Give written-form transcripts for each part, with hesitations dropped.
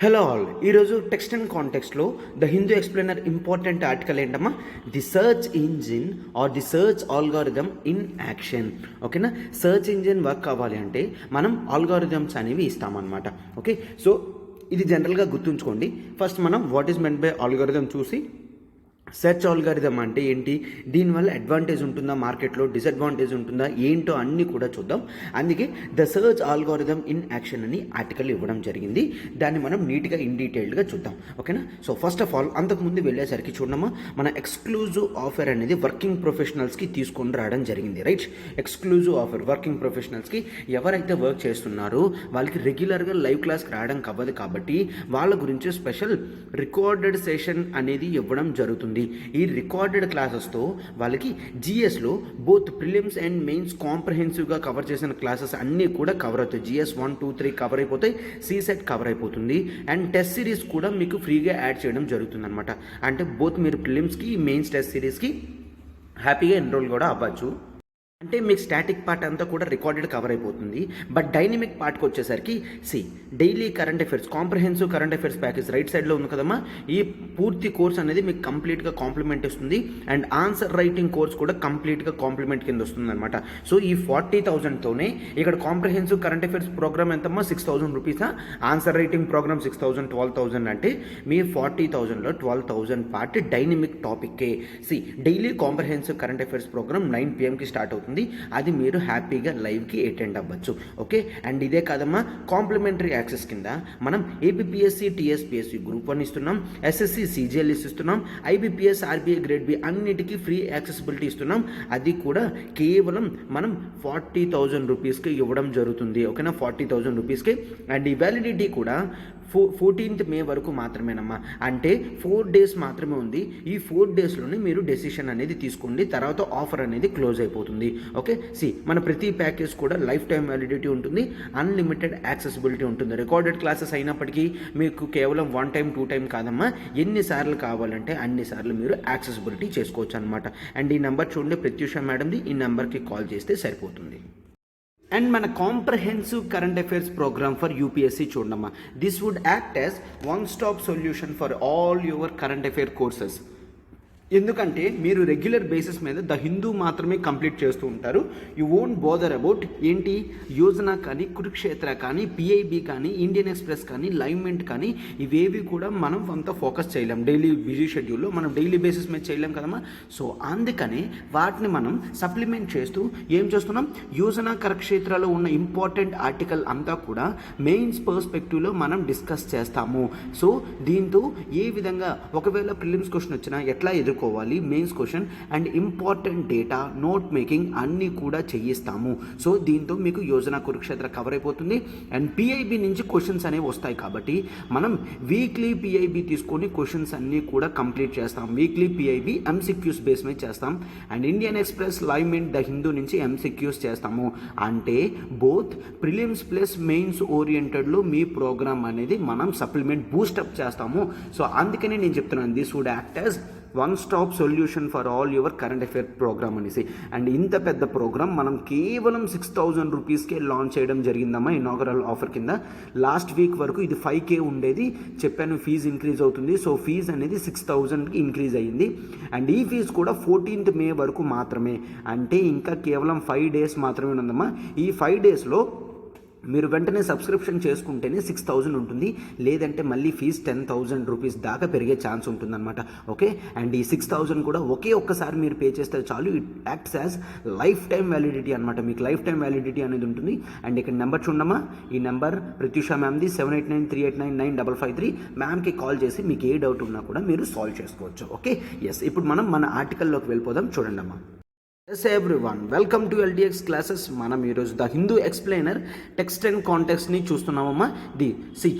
Hello all, ఈరోజు text and కాంటెక్స్ట్లో the Hindu explainer important article ఏంటమ్మా, the search engine or the search algorithm in action. ఓకేనా, search engine work అవ్వాలి అంటే మనం ఆల్గారిథమ్స్ అనేవి ఇస్తామన్నమాట. ఓకే, సో ఇది జనరల్గా గుర్తుంచుకోండి. ఫస్ట్ మనం what is meant by algorithm చూసి సెర్చ్ ఆల్గారిథం అంటే ఏంటి, దీనివల్ల అడ్వాంటేజ్ ఉంటుందా, మార్కెట్లో డిసడ్వాంటేజ్ ఉంటుందా, ఏంటో అన్నీ కూడా చూద్దాం. అందుకే the search algorithm in action అని ఆర్టికల్ ఇవ్వడం జరిగింది. దాన్ని మనం నీట్గా ఇన్ డీటెయిల్డ్గా చూద్దాం. ఓకేనా, సో ఫస్ట్ ఆఫ్ ఆల్ అంతకుముందు వెళ్ళేసరికి చూడమ్మా, మన ఎక్స్క్లూజివ్ ఆఫర్ అనేది వర్కింగ్ ప్రొఫెషనల్స్కి తీసుకొని రావడం జరిగింది. రైట్, ఎక్స్క్లూజివ్ ఆఫర్ వర్కింగ్ ప్రొఫెషనల్స్కి ఎవరైతే వర్క్ చేస్తున్నారో వాళ్ళకి రెగ్యులర్గా లైవ్ క్లాస్కి రావడం అవ్వదు కాబట్టి వాళ్ళ గురించి స్పెషల్ రికార్డెడ్ సెషన్ అనేది ఇవ్వడం జరుగుతుంది. ఈ రికార్డెడ్ క్లాసెస్తో వాళ్ళకి జిఎస్లో బోత్ ప్రిలిమ్స్ అండ్ మెయిన్స్ కాంప్రహెన్సివ్గా కవర్ చేసిన క్లాసెస్ అన్నీ కూడా కవర్ అవుతాయి. జిఎస్ 1, 2, 3 కవర్ అయిపోతాయి, సిసెట్ కవర్ అయిపోతుంది, అండ్ టెస్ట్ సిరీస్ కూడా మీకు ఫ్రీగా యాడ్ చేయడం జరుగుతుంది అనమాట. అంటే బోత్ మీరు ప్రిలిమ్స్కి మెయిన్స్ టెస్ట్ సిరీస్కి హ్యాపీగా ఎన్రోల్ కూడా అవ్వచ్చు. అంటే మీకు స్టాటిక్ పార్ట్ అంతా కూడా రికార్డెడ్ కవర్ అయిపోతుంది. బట్ డైనమిక్ పార్ట్కి వచ్చేసరికి daily current affairs, comprehensive current affairs package right సైడ్లో ఉంది కదమ్మా, ఈ పూర్తి కోర్స్ అనేది మీకు కంప్లీట్గా కాంప్లిమెంట్ ఇస్తుంది. అండ్ ఆన్సర్ రైటింగ్ కోర్స్ కూడా కంప్లీట్గా కాంప్లిమెంట్ కింద వస్తుంది అనమాట. సో ఈ 40,000తోనే ఇక్కడ కాంప్రహెన్సివ్ కరెంట్ అఫైర్స్ ప్రోగ్రామ్ ఎంతమ్మా, 6,000 రూపీసా, ఆన్సర్ రైటింగ్ ప్రోగ్రామ్ 6,000, 12,000 అంటే మీ 40,000లో 12,000 పార్ట్ డైనమిక్ టాపిక్కే. Daily comprehensive current affairs program 9 PM start అవుతుంది. అది మీరు హ్యాపీగా లైవ్కి అటెండ్ అవ్వచ్చు. ఓకే, అండ్ ఇదే కాదమ్మా, కాంప్లిమెంటరీ యాక్సెస్ కింద మనం ఏపీఎస్సి టీఎస్పీఎస్సి గ్రూప్ 1 ఇస్తున్నాం, ఎస్ఎస్సి సిజిఎల్ఎస్ ఇస్తున్నాం, ఐబీపీఎస్ ఆర్బీఐ గ్రేడ్ బి అన్నిటికీ ఫ్రీ యాక్సెసిబిలిటీ ఇస్తున్నాం. అది కూడా కేవలం మనం 40,000 రూపీస్కి ఇవ్వడం జరుగుతుంది. ఓకేనా, 40,000 రూపీస్కి. అండ్ ఈ వ్యాలిడిటీ కూడా 14th మే వరకు మాత్రమేనమ్మా, అంటే 4 days మాత్రమే ఉంది. ఈ 4 daysలోనే మీరు డెసిషన్ అనేది తీసుకోండి, తర్వాత ఆఫర్ అనేది క్లోజ్ అయిపోతుంది. ఓకే, మన ప్రతి ప్యాకేజ్ కూడా లైఫ్ టైం వ్యాలిడిటీ ఉంటుంది, అన్లిమిటెడ్ యాక్సెసిబిలిటీ ఉంటుంది. రికార్డెడ్ క్లాసెస్ అయినప్పటికీ మీకు కేవలం 1 time 2 time కాదమ్మా, ఎన్నిసార్లు కావాలంటే అన్నిసార్లు మీరు యాక్సెసిబిలిటీ చేసుకోవచ్చు అనమాట. అండ్ ఈ నెంబర్ చూడండి, ప్రత్యూష మేడంది, ఈ నెంబర్కి కాల్ చేస్తే సరిపోతుంది. అండ్ మన comprehensive current affairs program for UPSC చూడమ్మా, this would act as one stop solution for all your current affair courses. ఎందుకంటే మీరు రెగ్యులర్ బేసిస్ మీద ద హిందూ మాత్రమే కంప్లీట్ చేస్తూ ఉంటారు. యూ వోంట్ బోదర్ అబౌట్ ఏంటి యోజన కానీ, కురుక్షేత్ర కానీ, పిఐబి కానీ, ఇండియన్ ఎక్స్ప్రెస్ కానీ, లైవ్మెంట్ కానీ, ఇవేవి కూడా మనం అంత ఫోకస్ చేయలేం. డైలీ బిజీ షెడ్యూల్లో మనం డైలీ బేసిస్ మీద చేయలేం కదమ్మా. సో అందుకని వాటిని మనం సప్లిమెంట్ చేస్తూ ఏం చేస్తున్నాం, యోజన కురుక్షేత్రలో ఉన్న ఇంపార్టెంట్ ఆర్టికల్ అంతా కూడా మెయిన్స్ పర్స్పెక్టివ్లో మనం డిస్కస్ చేస్తాము. సో దీంతో ఏ విధంగా ఒకవేళ ప్రిలిమ్స్ క్వశ్చన్ వచ్చినా ఎట్లా ఎదుర్కోవాలి, mains question and important data, note making అన్నీ కూడా చేయిస్తాము. సో దీంతో మీకు యోజన కురుక్షేత్ర కవర్ అయిపోతుంది. అండ్ పిఐబి నుంచి క్వశ్చన్స్ అనేవి వస్తాయి కాబట్టి మనం వీక్లీ పిఐబి తీసుకొని క్వశ్చన్స్ అన్నీ కూడా కంప్లీట్ చేస్తాం. వీక్లీ పిఐబి ఎంసిక్యూస్ బేస్ మీద చేస్తాం. And Indian Express, Livemint, the Hindu నుంచి ఎంసిక్యూస్ చేస్తాము. అంటే బోత్ ప్రిలిమ్స్ ప్లస్ మెయిన్స్ ఓరియంటెడ్లో మీ ప్రోగ్రామ్ అనేది మనం సప్లిమెంట్ బూస్టప్ చేస్తాము. సో అందుకనే నేను చెప్తున్నాను, this would act as one stop solution for all your current affair program అనేసి. అండ్ ఇంత పెద్ద ప్రోగ్రామ్ మనం కేవలం 6,000 రూపీస్కే లాంచ్ చేయడం జరిగిందమ్మా, ఇనాగరల్ ఆఫర్ కింద. లాస్ట్ వీక్ వరకు ఇది 5K ఉండేది, చెప్పాను ఫీజు ఇంక్రీజ్ అవుతుంది. సో ఫీజు అనేది 6,000కి ఇంక్రీజ్ అయ్యింది. అండ్ ఈ ఫీజు కూడా 14th మే వరకు మాత్రమే, అంటే ఇంకా కేవలం 5 days మాత్రమే ఉందమ్మా. ఈ 5 daysలో మీరు వెంటనే సబ్స్క్రిప్షన్ చేసుకుంటేనే 6,000 ఉంటుంది, లేదంటే మళ్ళీ ఫీజు 10,000 రూపీస్ దాకా పెరిగే ఛాన్స్ ఉంటుందన్నమాట. ఓకే, అండ్ ఈ 6,000 కూడా ఒక్కసారి మీరు పే చేస్తే చాలు, it acts as life time validity అనమాట. మీకు లైఫ్ టైం వ్యాలిడిటీ అనేది ఉంటుంది. అండ్ ఇక్కడ నెంబర్ చూడమ్మా, ఈ నెంబర్ ప్రత్యూష మ్యామ్ది 7893899553. మ్యామ్కి కాల్ చేసి మీకు ఏ డౌట్ ఉన్నా కూడా మీరు సాల్వ్ చేసుకోవచ్చు. ఓకే, ఎస్, ఇప్పుడు మనం మన ఆర్టికల్లోకి వెళ్ళిపోదాం. చూడండి అమ్మా. Yes everyone, welcome to LDX classes. మనం ఈరోజు the Hindu explainer text and కాంటెక్స్ట్ని చూస్తున్నామమ్మా.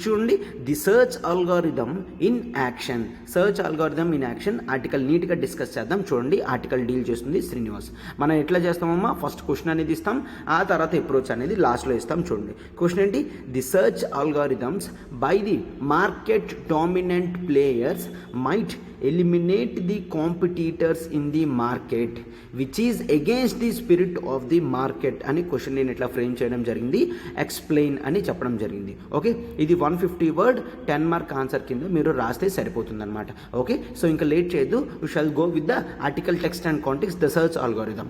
చూడండి, the search algorithm in action. Search algorithm in action article నీట్గా డిస్కస్ చేద్దాం. చూడండి, ఆర్టికల్ డీల్ చేస్తుంది శ్రీనివాస్. మనం ఎట్లా చేస్తామమ్మా, ఫస్ట్ క్వశ్చన్ అనేది ఇస్తాం, ఆ తర్వాత అప్రోచ్ అనేది లాస్ట్లో ఇస్తాం. చూడండి, క్వశ్చన్ ఏంటి, the search algorithms by the market dominant players might eliminate the competitors in the market which is against the spirit of the market అని క్వశ్చన్ నేను ఇట్లా ఫ్రేమ్ చేయడం జరిగింది. ఎక్స్ప్లెయిన్ అని చెప్పడం జరిగింది. ఓకే, ఇది 150 వర్డ్ 10 మార్క్ ఆన్సర్ కింద మీరు రాస్తే సరిపోతుంది అనమాట. ఓకే, సో ఇంకా లేట్ చేయొద్దు, you shall go with the article text and context, the search algorithm.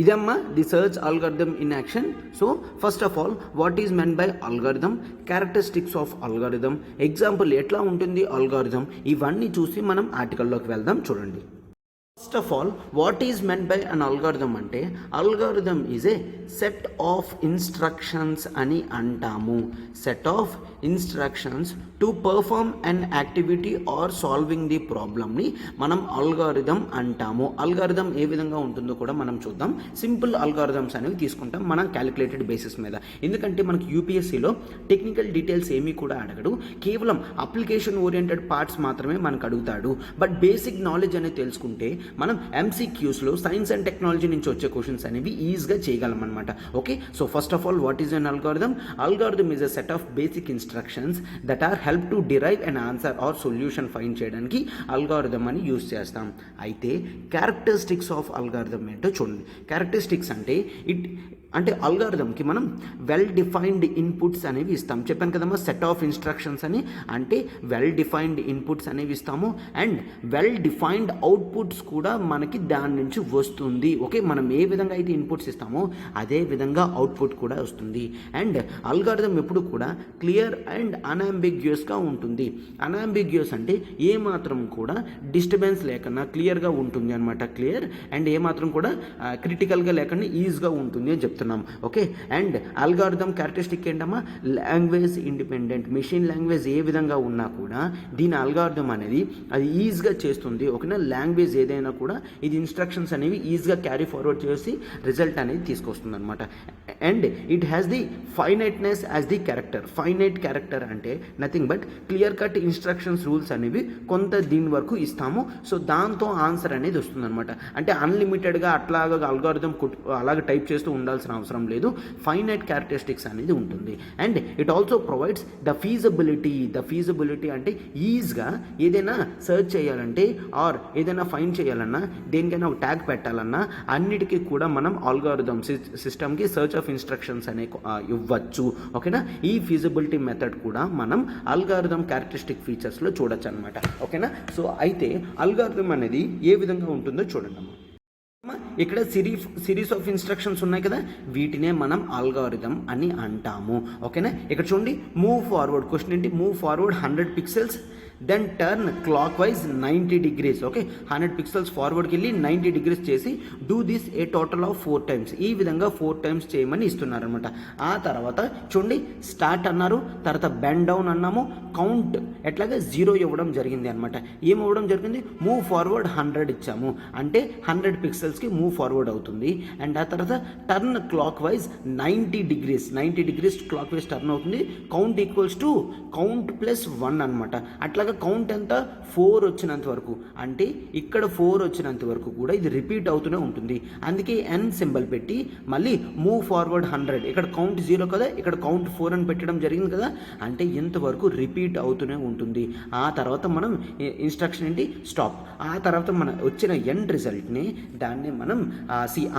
ఇదమ్మా the search algorithm in action. So first of all what is meant by algorithm, characteristics of algorithm, example ఎట్లా ఉంటుంది algorithm, ఇవన్నీ చూసి మనం ఆర్టికల్లోకి వెళ్దాం. చూడండి. First of all what is meant by an algorithm అంటే algorithm is a set of instructions అని అంటాము. Set of instructions to perform an activity are solving the ప్రాబ్లమ్ని మనం ఆల్గోరిథం అంటాము. ఆల్గోరిథం ఏ విధంగా ఉంటుందో కూడా మనం చూద్దాం. సింపుల్ ఆల్గోరిథమ్స్ అనేవి తీసుకుంటాం మనం క్యాలిక్యులేటెడ్ బేసిస్ మీద. ఎందుకంటే మనకి యూపీఎస్సీలో టెక్నికల్ డీటెయిల్స్ ఏమీ కూడా అడగడు, కేవలం అప్లికేషన్ ఓరియంటెడ్ పార్ట్స్ మాత్రమే మనకు అడుగుతాడు. బట్ బేసిక్ నాలెడ్జ్ అనేది తెలుసుకుంటే మనం ఎంసీక్యూస్లో సైన్స్ అండ్ టెక్నాలజీ నుంచి వచ్చే క్వశ్చన్స్ అనేవి ఈజీగా చేయగలం అనమాట. Okay, so first of all what is an algorithm? Algorithm is a set of basic instructions that are help to derive an answer or solution find చేయడానికి ఆల్గోరిథం అని use చేస్తాం. అయితే క్యారెక్టరిస్టిక్స్ ఆఫ్ ఆల్గోరిథం ఏంటో చూడండి. Characteristics అంటే ఆల్గోరిథంకి మనం well defined inputs అనేవి ఇస్తాం. చెప్పాను కదమ్మా, సెట్ ఆఫ్ ఇన్స్ట్రక్షన్స్ అని అంటే వెల్ డిఫైన్డ్ ఇన్పుట్స్ అనేవి ఇస్తాము అండ్ వెల్ డిఫైన్డ్ అవుట్పుట్స్ కూడా మనకి దాని నుంచి వస్తుంది. ఓకే, మనం ఏ విధంగా అయితే ఇన్పుట్స్ ఇస్తామో అదే విధంగా అవుట్పుట్ కూడా వస్తుంది. అండ్ ఆల్గోరిథం ఎప్పుడు కూడా క్లియర్ అండ్ అన్అంబిగ్యూస్గా ఉంటుంది. అన్అంబిగ్యూస్ అంటే ఏమాత్రం కూడా డిస్టర్బెన్స్ లేకుండా క్లియర్గా ఉంటుంది అనమాట. క్లియర్ అండ్ ఏమాత్రం కూడా క్రిటికల్గా లేకుండా ఈజీగా ఉంటుంది అని చెప్తున్నాం. ఓకే, అండ్ ఆల్గోరిథం క్యారెక్టరిస్టిక్ ఏంటమ్మా? Language independent. మెషిన్ లాంగ్వేజ్ ఏ విధంగా ఉన్నా కూడా దీని ఆల్గోరిథం అనేది అది ఈజీగా చేస్తుంది. ఓకేనా, లాంగ్వేజ్ ఏదైనా కూడా ఇది ఇన్స్ట్రక్షన్స్ అనేవి ఈజీగా క్యారీ ఫార్వర్డ్ చేసి రిజల్ట్ అనేది తీసుకొస్తుంది అనమాట. And it has the finiteness as the character. Finite character అంటే nothing but clear cut instructions rules అనేవి కొంత దీని వరకు ఇస్తాము. సో దాంతో ఆన్సర్ అనేది వస్తుంది అనమాట. అంటే అన్లిమిటెడ్గా అట్లాగా ఆల్గోరిథం అలాగే టైప్ చేస్తూ ఉండాల్సిన అవసరం లేదు. ఫైనైట్ క్యారెక్టరిస్టిక్స్ అనేది ఉంటుంది. And it also provides the feasibility. The feasibility అంటే ఈజీగా ఏదైనా సర్చ్ చేయాలంటే ఆర్ ఏదైనా ఫైండ్ చేయాలన్నా దేనికైనా ట్యాగ్ పెట్టాలన్నా అన్నిటికీ కూడా మనం ఆల్గోరిథం సిస్టమ్కి సర్చ్ ఆఫ్ ఇన్స్ట్రక్షన్స్ అనే ఇవ్వచ్చు. ఓకేనా, ఈ ఫీజిబిలిటీ మెథడ్ కూడా మనం ఆల్గోరిథం క్యారెక్టరిస్టిక్ ఫీచర్స్లో చూడొచ్చు అనమాట. ఓకేనా, సో అయితే ఆల్గోరిథం అనేది ఏ విధంగా ఉంటుందో చూడండి అమ్మా. ఇక్కడ సిరీస్ ఆఫ్ ఇన్స్ట్రక్షన్స్ ఉన్నాయి కదా, వీటినే మనం ఆల్గోరిథం అని అంటాము. ఓకేనా, ఇక్కడ చూడండి, మూవ్ ఫార్వర్డ్. క్వశ్చన్ ఏంటి? Move forward 100 pixels then turn clockwise 90 degrees. Okay, 100 pixels ఫార్వర్డ్కి వెళ్ళి 90 డిగ్రీస్ చేసి do this a total of 4 times. ఈ విధంగా 4 టైమ్స్ చేయమని ఇస్తున్నారనమాట. ఆ తర్వాత చూడండి, స్టార్ట్ అన్నారు, తర్వాత బెండ్ డౌన్ అన్నాము, కౌంట్ ఎట్లాగా 0 ఇవ్వడం జరిగింది అనమాట. ఏం ఇవ్వడం జరిగింది? మూవ్ ఫార్వర్డ్ 100 ఇచ్చాము అంటే 100 పిక్సెల్స్కి మూవ్ ఫార్వర్డ్ అవుతుంది. అండ్ ఆ తర్వాత turn clockwise 90 degrees clockwise turn అవుతుంది. Count equals to count plus 1 అనమాట. అట్లాగా కౌంట్ ఎంత? 4 వచ్చినంత వరకు. అంటే ఇక్కడ 4 వచ్చినంత వరకు కూడా ఇది రిపీట్ అవుతూనే ఉంటుంది. అందుకే ఎన్ సింబల్ పెట్టి మళ్ళీ మూవ్ ఫార్వర్డ్ 100. ఇక్కడ కౌంట్ 0 కదా, ఇక్కడ కౌంట్ 4 అని పెట్టడం జరిగింది కదా, అంటే ఇంతవరకు రిపీట్ అవుతూనే ఉంటుంది. ఆ తర్వాత మనం ఇన్స్ట్రక్షన్ ఏంటి? స్టాప్. ఆ తర్వాత మనం వచ్చిన ఎండ్ రిజల్ట్ని దాన్ని మనం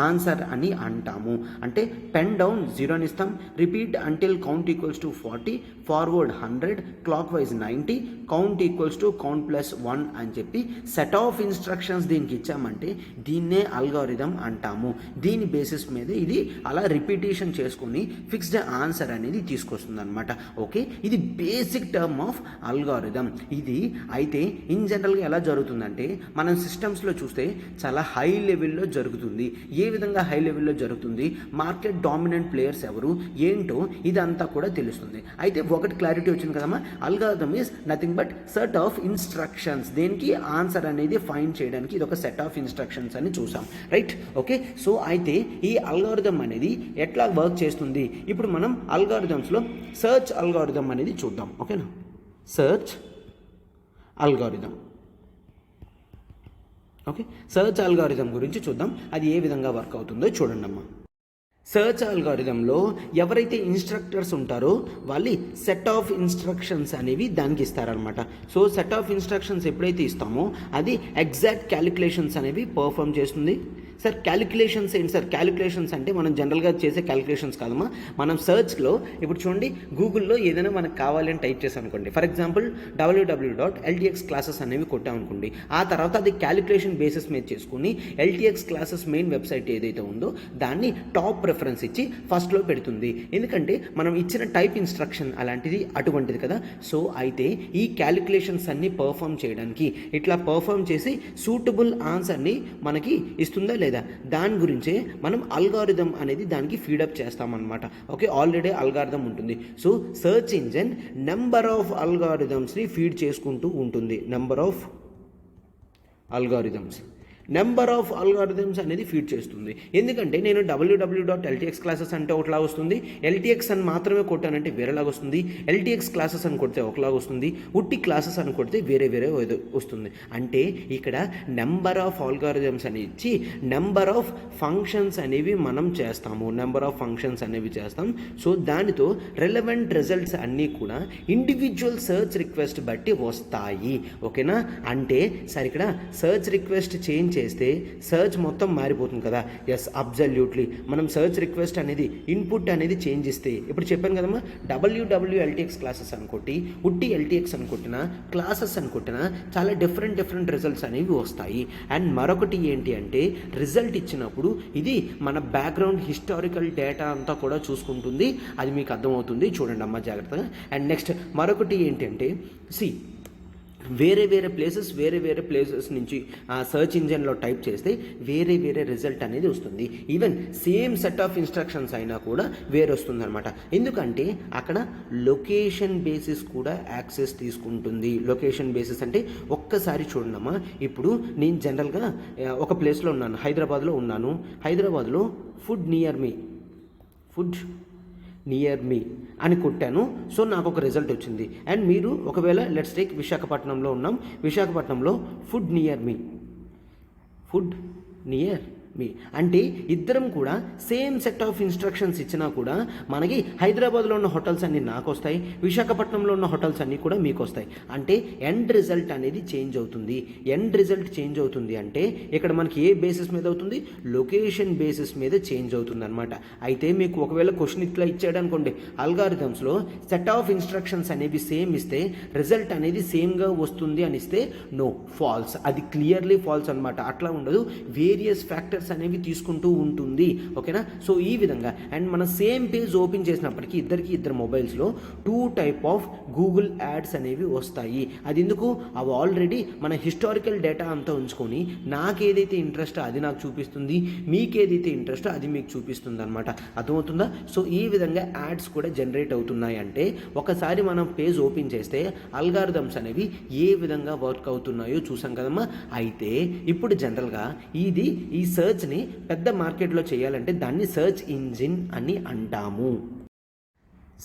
ఆన్సర్ అని అంటాము. అంటే పెన్ డౌన్ 0 అని ఇస్తాం, repeat until count equals to 40, forward 100, clock wise 90, count equals to count plus 1 అని చెప్పి సెట్ ఆఫ్ ఇన్స్ట్రక్షన్స్ దీనికి ఇచ్చామంటే దీన్నే అల్గోరిథం అంటాము. దీని బేసిస్ మీద ఇది అలా రిపీటేషన్ చేసుకొని ఫిక్స్డ్ ఆన్సర్ అనేది తీసుకొస్తుంది అనమాట. ఓకే, ఇది బేసిక్ టర్మ్ ఆఫ్ అల్గోరిథం. ఇది అయితే ఇన్ జనరల్గా ఎలా జరుగుతుందంటే మనం సిస్టమ్స్లో చూస్తే చాలా హై లెవెల్లో జరుగుతుంది. ఏ విధంగా హై లెవెల్లో జరుగుతుంది? మార్కెట్ డామినెంట్ ప్లేయర్స్ ఎవరు ఏంటో ఇదంతా కూడా తెలుస్తుంది. అయితే ఒకటి క్లారిటీ వచ్చింది కదమ్మా, algorithm is nothing but set of instructions. దేనికి? ఆన్సర్ అనేది ఫైండ్ చేయడానికి ఇది ఒక సెట్ ఆఫ్ ఇన్స్ట్రక్షన్స్ అని చూసాం, రైట్? ఓకే, సో అయితే ఈ అల్గోరిథం అనేది ఎట్లా వర్క్ చేస్తుంది? ఇప్పుడు మనం అల్గోరిథమ్స్లో సర్చ్ అల్గోరిథం అనేది చూద్దాం. ఓకేనా, search algorithm. Okay, search algorithm గురించి చూద్దాం, అది ఏ విధంగా వర్క్ అవుతుందో చూడండి అమ్మా. సర్చ్ అల్గారిథంలో ఎవరైతే ఇన్స్ట్రక్టర్స్ ఉంటారో వాళ్ళు సెట్ ఆఫ్ ఇన్స్ట్రక్షన్స్ అనేవి దానికి ఇస్తారనమాట. సో సెట్ ఆఫ్ ఇన్స్ట్రక్షన్స్ ఎప్పుడైతే ఇస్తామో అది ఎగ్జాక్ట్ క్యాలిక్యులేషన్స్ అనేవి పర్ఫామ్ చేస్తుంది. సార్ క్యాలిక్యులేషన్స్ ఏంటి సార్? క్యాలిక్యులేషన్స్ అంటే మనం జనరల్గా చేసే క్యాలిక్యులేషన్స్ కాదమ్మా. మనం సర్చ్లో ఇప్పుడు చూడండి, గూగుల్లో ఏదైనా మనకు కావాలని టైప్ చేసాం అనుకోండి, ఫర్ ఎగ్జాంపుల్ www.LTX క్లాసెస్ అనేవి కొట్టామనుకోండి, ఆ తర్వాత అది క్యాలిక్యులేషన్ బేసిస్ మీద చేసుకుని LTX క్లాసెస్ మెయిన్ వెబ్సైట్ ఏదైతే ఉందో దాన్ని టాప్ ప్రిఫరెన్స్ ఇచ్చి ఫస్ట్లో పెడుతుంది. ఎందుకంటే మనం ఇచ్చిన టైప్ ఇన్స్ట్రక్షన్ అలాంటిది అటువంటిది కదా. సో అయితే ఈ క్యాలిక్యులేషన్స్ అన్ని పర్ఫామ్ చేయడానికి ఇట్లా పర్ఫామ్ చేసి సూటబుల్ ఆన్సర్ని మనకి ఇస్తుందా లేదా దాని గురించే మనం అల్గారిథం అనేది దానికి ఫీడప్ చేస్తామన్నమాట. ఓకే, ఆల్రెడీ అల్గారిథం ఉంటుంది. So search engine number of అల్గారిథమ్స్ని ఫీడ్ చేసుకుంటూ ఉంటుంది. నెంబర్ ఆఫ్ అల్గారిథమ్స్ అనేది ఫీడ్ చేస్తుంది. ఎందుకంటే నేను www.LTX క్లాసెస్ అంటే ఒకలా వస్తుంది, LTX అని మాత్రమే కొట్టానంటే వేరేలాగా వస్తుంది, LTX క్లాసెస్ అని కొడితే ఒకలాగా వస్తుంది, ఉట్టి క్లాసెస్ అని కొడితే వేరే వస్తుంది. అంటే ఇక్కడ నెంబర్ ఆఫ్ అల్గారిథమ్స్ అని ఇచ్చి నెంబర్ ఆఫ్ ఫంక్షన్స్ అనేవి మనం చేస్తాం. సో దానితో రెలవెంట్ రిజల్ట్స్ అన్నీ కూడా ఇండివిజువల్ సర్చ్ రిక్వెస్ట్ బట్టి వస్తాయి. ఓకేనా? అంటే సరే ఇక్కడ సర్చ్ రిక్వెస్ట్ చేంజ్ చేస్తే సర్చ్ మొత్తం మారిపోతుంది కదా. Yes, absolutely. మనం సర్చ్ రిక్వెస్ట్ అనేది ఇన్పుట్ అనేది చేంజ్ ఇస్తే, ఇప్పుడు చెప్పాను కదమ్మా, www.LTX క్లాసెస్ అనుకోటి, ఉట్టి LTX అనుకుంటున్నా, క్లాసెస్ అనుకుంటున్నా చాలా డిఫరెంట్ రిజల్ట్స్ అనేవి వస్తాయి. అండ్ మరొకటి ఏంటి అంటే రిజల్ట్ ఇచ్చినప్పుడు ఇది మన బ్యాక్గ్రౌండ్ హిస్టారికల్ డేటా అంతా కూడా చూసుకుంటుంది. అది మీకు అర్థమవుతుంది, చూడండి అమ్మ జాగ్రత్తగా. అండ్ నెక్స్ట్ మరొకటి ఏంటంటే వేరే ప్లేసెస్ నుంచి సర్చ్ ఇంజిన్లో టైప్ చేస్తే వేరే రిజల్ట్ అనేది వస్తుంది. Even same set of instructions అయినా కూడా వేరే వస్తుంది అనమాట. ఎందుకంటే అక్కడ లొకేషన్ బేసిస్ కూడా యాక్సెస్ తీసుకుంటుంది. లొకేషన్ బేసిస్ అంటే ఒక్కసారి చూడమ్మా, ఇప్పుడు నేను జనరల్గా ఒక ప్లేస్లో ఉన్నాను, హైదరాబాద్లో ఫుడ్ నియర్ మీ అని కొట్టాను. సో నాకు ఒక రిజల్ట్ వచ్చింది. అండ్ మీరు ఒకవేళ లెట్స్ టేక్ విశాఖపట్నంలో ఉన్నాం, విశాఖపట్నంలో ఫుడ్ నియర్ మీ అంటే ఇద్దరం కూడా సేమ్ సెట్ ఆఫ్ ఇన్స్ట్రక్షన్స్ ఇచ్చినా కూడా మనకి హైదరాబాద్లో ఉన్న హోటల్స్ అన్నీ నాకు వస్తాయి, విశాఖపట్నంలో ఉన్న హోటల్స్ అన్నీ కూడా మీకు వస్తాయి. అంటే ఎండ్ రిజల్ట్ అనేది చేంజ్ అవుతుంది. అంటే ఇక్కడ మనకి ఏ బేసిస్ మీద అవుతుంది? లొకేషన్ బేసిస్ మీద చేంజ్ అవుతుంది అనమాట. అయితే మీకు ఒకవేళ క్వశ్చన్ ఇట్లా ఇచ్చాడు అనుకోండి, అల్గారిథమ్స్లో సెట్ ఆఫ్ ఇన్స్ట్రక్షన్స్ అనేవి సేమ్ ఇస్తే రిజల్ట్ అనేది సేమ్గా వస్తుంది అని ఇస్తే నో, ఫాల్స్. అది క్లియర్లీ ఫాల్స్ అనమాట. అట్లా ఉండదు, వేరియస్ ఫ్యాక్టర్స్ అనేవి తీసుకుంటూ ఉంటుంది. ఓకేనా? సో ఈ విధంగా అండ్ మన సేమ్ పేజ్ ఓపెన్ చేసినప్పటికీ ఇద్దరు మొబైల్స్లో 2 టైప్ ఆఫ్ గూగుల్ యాడ్స్ అనేవి వస్తాయి. అది ఎందుకు? అవి ఆల్రెడీ మన హిస్టారికల్ డేటా అంతా ఉంచుకొని నాకేదైతే ఇంట్రెస్టో అది నాకు చూపిస్తుంది, మీకేదైతే ఇంట్రెస్టో అది మీకు చూపిస్తుంది అనమాట. అర్థమవుతుందా? సో ఈ విధంగా యాడ్స్ కూడా జనరేట్ అవుతున్నాయి. అంటే ఒకసారి మనం పేజ్ ఓపెన్ చేస్తే అల్గారిథమ్స్ అనేవి ఏ విధంగా వర్క్ అవుతున్నాయో చూసాం కదమ్మా. అయితే ఇప్పుడు జనరల్గా ఈ సర్చ్ని పెద్ద మార్కెట్లో చేయాలంటే దాన్ని సర్చ్ ఇంజిన్ అని అంటాము.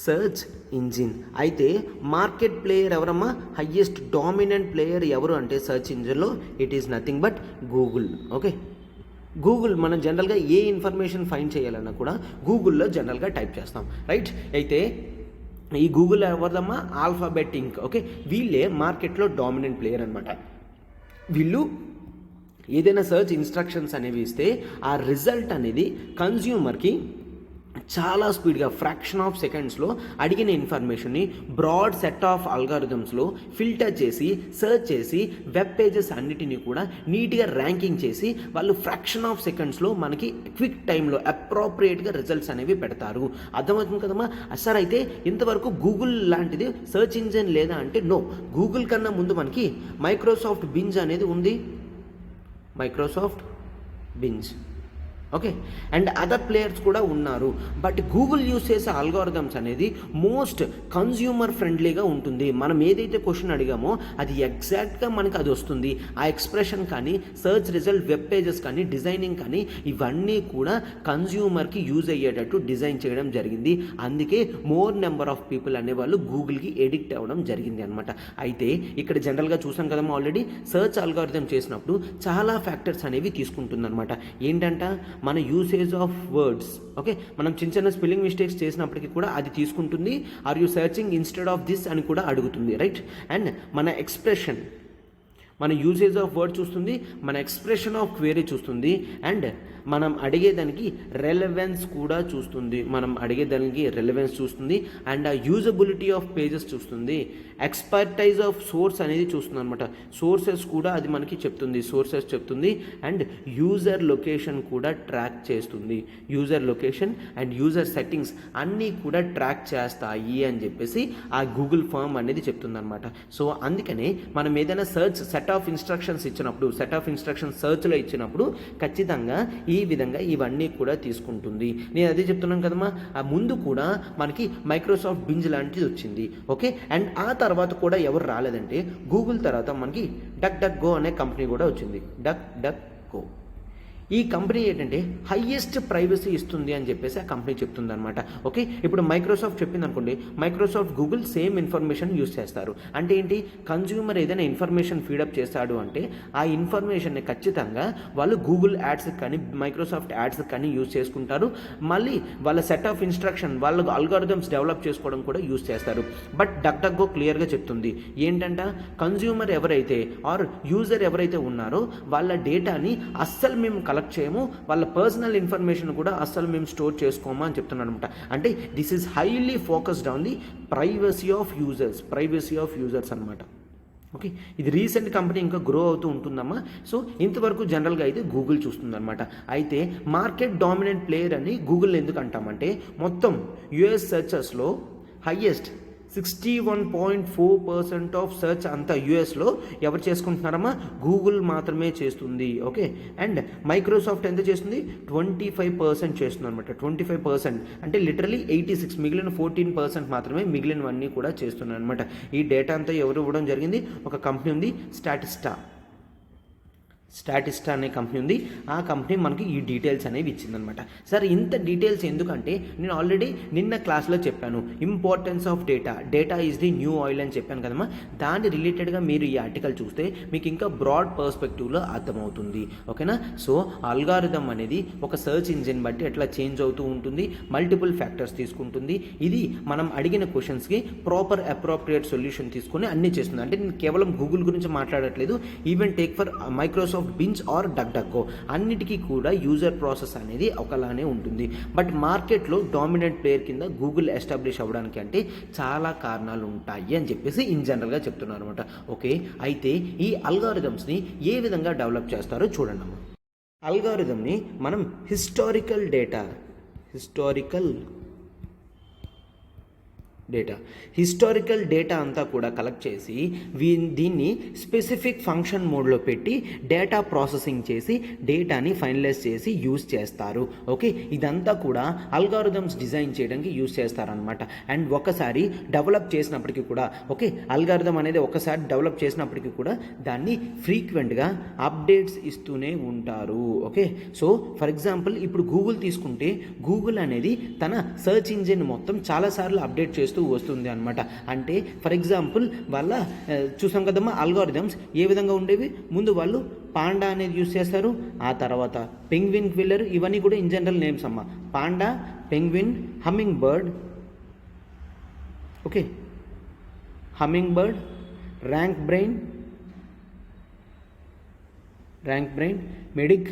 సర్చ్ ఇంజిన్ అయితే మార్కెట్ ప్లేయర్ ఎవరమ్మా? హయ్యెస్ట్ డామినెంట్ ప్లేయర్ ఎవరు అంటే సర్చ్ ఇంజిన్లో it is nothing but Google. Okay, Google మనం జనరల్గా ఏ ఇన్ఫర్మేషన్ ఫైండ్ చేయాలన్నా కూడా గూగుల్లో జనరల్గా టైప్ చేస్తాం, రైట్? అయితే ఈ గూగుల్ ఎవరిదమ్మా? ఆల్ఫాబెట్ ఇంక్. ఓకే, వీళ్ళే మార్కెట్లో డామినెంట్ ప్లేయర్ అనమాట. వీళ్ళు ఏదైనా సర్చ్ ఇన్స్ట్రక్షన్స్ అనేవి ఇస్తే ఆ రిజల్ట్ అనేది కన్జ్యూమర్కి చాలా స్పీడ్గా ఫ్రాక్షన్ ఆఫ్ సెకండ్స్లో అడిగిన ఇన్ఫర్మేషన్ని బ్రాడ్ సెట్ ఆఫ్ అల్గారిథమ్స్లో ఫిల్టర్ చేసి సర్చ్ చేసి వెబ్ పేజెస్ అన్నిటినీ కూడా నీట్గా ర్యాంకింగ్ చేసి వాళ్ళు ఫ్రాక్షన్ ఆఫ్ సెకండ్స్లో మనకి క్విక్ టైంలో అప్రోప్రియేట్గా రిజల్ట్స్ అనేవి పెడతారు. అర్థమవుతుంది కదమ్మా. సార్ అయితే ఇంతవరకు గూగుల్ లాంటిది సర్చ్ ఇంజిన్ లేదా అంటే నో, గూగుల్ కన్నా ముందు మనకి మైక్రోసాఫ్ట్ బింజ్ అనేది ఉంది. ఓకే, అండ్ అదర్ ప్లేయర్స్ కూడా ఉన్నారు. బట్ గూగుల్ యూస్ చేసే అల్గారిథమ్స్ అనేది మోస్ట్ కన్జ్యూమర్ ఫ్రెండ్లీగా ఉంటుంది. మనం ఏదైతే క్వశ్చన్ అడిగామో అది ఎగ్జాక్ట్గా మనకి అది వస్తుంది. ఆ ఎక్స్ప్రెషన్ కానీ సర్చ్ రిజల్ట్ వెబ్ పేజెస్ కానీ డిజైనింగ్ కానీ ఇవన్నీ కూడా కన్జ్యూమర్కి యూజ్ అయ్యేటట్టు డిజైన్ చేయడం జరిగింది. అందుకే మోర్ నెంబర్ ఆఫ్ పీపుల్ అనేవాళ్ళు గూగుల్కి ఎడిక్ట్ అవ్వడం జరిగింది అనమాట. అయితే ఇక్కడ జనరల్గా చూసాం కదమ్మా, ఆల్రెడీ సర్చ్ అల్గారిథం చేసినప్పుడు చాలా ఫ్యాక్టర్స్ అనేవి తీసుకుంటుందన్నమాట. ఏంటంట, మన యూసేజ్ ఆఫ్ వర్డ్స్, ఓకే, మనం చిన్న చిన్న స్పెల్లింగ్ మిస్టేక్స్ చేసినప్పటికీ కూడా అది తీసుకుంటుంది. Are you searching instead of this అని కూడా అడుగుతుంది, రైట్. అండ్ మన ఎక్స్ప్రెషన్, మన యూసేజ్ ఆఫ్ వర్డ్ చూస్తుంది, మన ఎక్స్ప్రెషన్ ఆఫ్ క్వేరీ చూస్తుంది, అండ్ మనం అడిగేదానికి రెలవెన్స్ కూడా చూస్తుంది. అండ్ ఆ యూజబిలిటీ ఆఫ్ పేజెస్ చూస్తుంది. ఎక్స్పర్టైజ్ ఆఫ్ సోర్స్ అనేది చూస్తుంది అనమాట. సోర్సెస్ కూడా అది మనకి చెప్తుంది. అండ్ యూజర్ లొకేషన్ కూడా ట్రాక్ చేస్తుంది. User location and user settings అన్నీ కూడా ట్రాక్ చేస్తాయి అని చెప్పేసి ఆ గూగుల్ ఫామ్ అనేది చెప్తుంది అనమాట. సో అందుకనే మనం ఏదైనా సెట్ ఆఫ్ ఇన్స్ట్రక్షన్స్ సర్చ్లో ఇచ్చినప్పుడు ఖచ్చితంగా ఈ విధంగా ఇవన్నీ కూడా తీసుకుంటుంది. నేను అదే చెప్తున్నాను కదమ్మా, ఆ ముందు కూడా మనకి మైక్రోసాఫ్ట్ బింజ్ లాంటిది వచ్చింది, ఓకే. అండ్ ఆ తర్వాత కూడా ఎవరు రాలేదంటే గూగుల్ తర్వాత మనకి డక్ గో అనే కంపెనీ కూడా వచ్చింది. డక్ గో ఈ కంపెనీ ఏంటంటే హైయెస్ట్ ప్రైవసీ ఇస్తుంది అని చెప్పేసి ఆ కంపెనీ చెప్తుంది అనమాట, ఓకే. ఇప్పుడు మైక్రోసాఫ్ట్ చెప్పింది అనుకోండి, Microsoft Google same information use చేస్తారు. అంటే ఏంటి, కన్జ్యూమర్ ఏదైనా ఇన్ఫర్మేషన్ ఫీడప్ చేస్తాడు అంటే ఆ ఇన్ఫర్మేషన్ని ఖచ్చితంగా వాళ్ళు గూగుల్ యాడ్స్కి కానీ మైక్రోసాఫ్ట్ యాడ్స్కి కానీ యూజ్ చేసుకుంటారు. మళ్ళీ వాళ్ళ సెట్ ఆఫ్ ఇన్స్ట్రక్షన్, వాళ్ళ అల్గారిథమ్స్ డెవలప్ చేసుకోవడం కూడా యూజ్ చేస్తారు. బట్ డక్ గో క్లియర్గా చెప్తుంది ఏంటంట, కన్జ్యూమర్ ఎవరైతే ఆర్ యూజర్ ఎవరైతే ఉన్నారో వాళ్ళ డేటాని అస్సలు మేము కలెక్ట్ చేయము, వాళ్ళ పర్సనల్ ఇన్ఫర్మేషన్ కూడా అస్సలు మేము స్టోర్ చేసుకోమా అని చెప్తున్నాను అనమాట. అంటే this is highly focused on the privacy of users అనమాట, ఓకే. ఇది రీసెంట్ కంపెనీ ఇంకా గ్రో అవుతూ ఉంటుందమ్మా. సో ఇంతవరకు జనరల్గా అయితే గూగుల్ చూస్తుందన్నమాట. అయితే మార్కెట్ డామినెంట్ ప్లేయర్ అని గూగుల్ ఎందుకు అంటామంటే మొత్తం యుఎస్ సెర్చర్స్లో హైయెస్ట్ 61.4% ఆఫ్ సెర్చ్ అంతా యూఎస్లో ఎవరు చేసుకుంటున్నారమ్మా, గూగుల్ మాత్రమే చేస్తుంది, ఓకే. అండ్ మైక్రోసాఫ్ట్ ఎంత చేస్తుంది, 25% చేస్తుంది అనమాట. 25% అంటే లిటరలీ 86, మిగిలిన 14% మాత్రమే మిగిలినవన్నీ కూడా చేస్తున్నాయి అనమాట. ఈ డేటా అంతా ఎవరు ఇవ్వడం జరిగింది, ఒక కంపెనీ ఉంది, స్టాటిస్టా అనే కంపెనీ ఉంది. ఆ కంపెనీ మనకి ఈ డీటెయిల్స్ అనేవి ఇచ్చిందనమాట. సరే ఇంత డీటెయిల్స్ ఎందుకంటే నేను ఆల్రెడీ నిన్న క్లాస్లో చెప్పాను, importance of data is the new oil అని చెప్పాను కదమ్మా. దాని రిలేటెడ్గా మీరు ఈ ఆర్టికల్ చూస్తే మీకు ఇంకా బ్రాడ్ పర్స్పెక్టివ్లో అర్థమవుతుంది, ఓకేనా. సో అల్గారిథం అనేది ఒక సర్చ్ ఇంజిన్ బట్టి ఎట్లా చేంజ్ అవుతూ ఉంటుంది, మల్టిపుల్ ఫ్యాక్టర్స్ తీసుకుంటుంది. ఇది మనం అడిగిన క్వశ్చన్స్కి ప్రాపర్ అప్రోప్రియేట్ సొల్యూషన్ తీసుకొని అన్నీ చేస్తుంది. అంటే నేను కేవలం గూగుల్ గురించి మాట్లాడట్లేదు, even take for Microsoft Bing or Duck Go అన్నిటికీ కూడా యూజర్ ప్రాసెస్ అనేది ఒకలానే ఉంటుంది. బట్ మార్కెట్లో డామినెంట్ ప్లేయర్ కింద గూగుల్ ఎస్టాబ్లిష్ అవ్వడానికి అంటే చాలా కారణాలు ఉంటాయి అని చెప్పేసి ఇన్ జనరల్గా చెప్తున్నారు అనమాట, ఓకే. అయితే ఈ అల్గారిథమ్స్ని ఏ విధంగా డెవలప్ చేస్తారో చూడండి. అల్గారిథమ్ని మనం హిస్టారికల్ డేటా అంతా కూడా కలెక్ట్ చేసి దీన్ని స్పెసిఫిక్ ఫంక్షన్ మోడ్లో పెట్టి డేటా ప్రాసెసింగ్ చేసి డేటాని ఫైనలైజ్ చేసి యూజ్ చేస్తారు, ఓకే. ఇదంతా కూడా అల్గారిథమ్స్ డిజైన్ చేయడానికి యూజ్ చేస్తారనమాట. అండ్ ఒకసారి డెవలప్ చేసినప్పటికీ కూడా, ఓకే, అల్గారిథం అనేది ఒకసారి డెవలప్ చేసినప్పటికీ కూడా దాన్ని ఫ్రీక్వెంట్గా అప్డేట్స్ ఇస్తూనే ఉంటారు, ఓకే. సో ఫర్ ఎగ్జాంపుల్ ఇప్పుడు గూగుల్ తీసుకుంటే గూగుల్ అనేది తన సర్చ్ ఇంజిన్ మొత్తం చాలాసార్లు అప్డేట్ చేస్తూ వస్తుంది అనమాట. అంటే ఫర్ ఎగ్జాంపుల్ వాళ్ళ చూసాం కదమ్మా అల్గారిథమ్స్ ఏ విధంగా ఉండేవి, ముందు వాళ్ళు పాండా అనేది యూస్ చేస్తారు, ఆ తర్వాత పెంగ్విన్, క్విల్లర్, ఇవన్నీ కూడా ఇన్ జనరల్ నేమ్స్ అమ్మ. Panda, penguin, hummingbird, okay, hummingbird, rank brain, medic,